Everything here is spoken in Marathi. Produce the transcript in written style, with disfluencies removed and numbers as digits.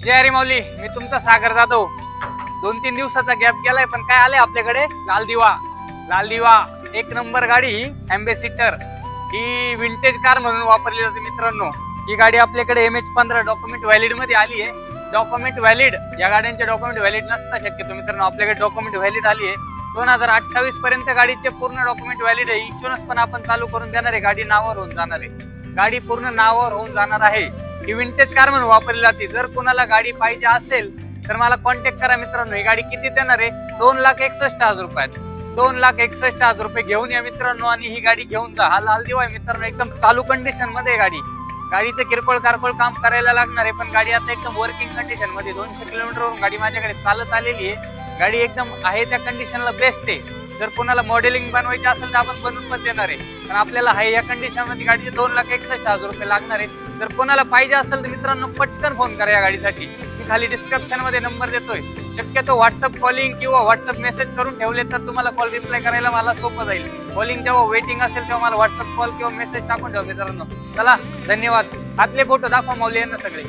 जय हरी माऊली. मी तुमचा सागर जाधव. 2-3 दिवसाचा गॅप गेलाय, पण काय आले आपल्याकडे लाल दिवा एक नंबर गाडी. अँबेसिडर ही विंटेज कार म्हणून वापरली जाते मित्रांनो. ही गाडी आपल्याकडे MH15 डॉक्युमेंट व्हॅलिड मध्ये आली आहे. डॉक्युमेंट व्हॅलिड, या गाड्यांचे डॉक्युमेंट व्हॅलिड नसता शक्यतो मित्रांनो. आपल्याकडे डॉक्युमेंट व्हॅलिड आली आहे. 2028 पर्यंत गाडीचे पूर्ण डॉक्युमेंट व्हॅलिड आहे. इन्शुरन्स पण आपण चालू करून देणार आहे. गाडी नावावर होऊन जाणार आहे. गाडी पूर्ण नावावर होऊन जाणार आहे. ही विंटेज कार म्हणून वापरली जाते. जर कोणाला गाडी पाहिजे असेल तर मला कॉन्टॅक्ट करा मित्रांनो. ही गाडी किती देणार आहे? 2,61,000 रुपयात. 2,61,000 रुपये घेऊन या मित्रांनो आणि ही गाडी घेऊन जा. हा लाल दिवा आहे मित्रांनो, एकदम चालू कंडिशन मध्ये गाडी. गाडीचं किरकोळ कारकोळ काम करायला लागणार आहे, पण गाडी आता एकदम वर्किंग कंडिशन मध्ये 200 किलोमीटरवरून गाडी माझ्याकडे चालत आलेली आहे. गाडी एकदम आहे त्या कंडिशनला बेस्ट आहे. जर कोणाला मॉडेलिंग बनवायची असेल तर आपण बनवून पण देणार आहे, पण आपल्याला आहे या कंडिशन मध्ये गाडीचे 2,61,000 रुपये लागणार आहे. जर कोणाला पाहिजे असेल तर मित्रांनो पटकन फोन करा या गाडीसाठी. मी खाली डिस्क्रिप्शन मध्ये नंबर देतोय. शक्यतो व्हॉट्सअप कॉलिंग किंवा व्हॉट्सअप मेसेज करून ठेवले तर तुम्हाला कॉल रिप्लाय करायला मला सोपं जाईल. कॉलिंग जेव्हा वेटिंग असेल तेव्हा मला व्हॉट्सअप कॉल किंवा मेसेज टाकून ठेवा मित्रांनो. चला धन्यवाद. आतले फोटो दाखवा माऊली यांना सगळे.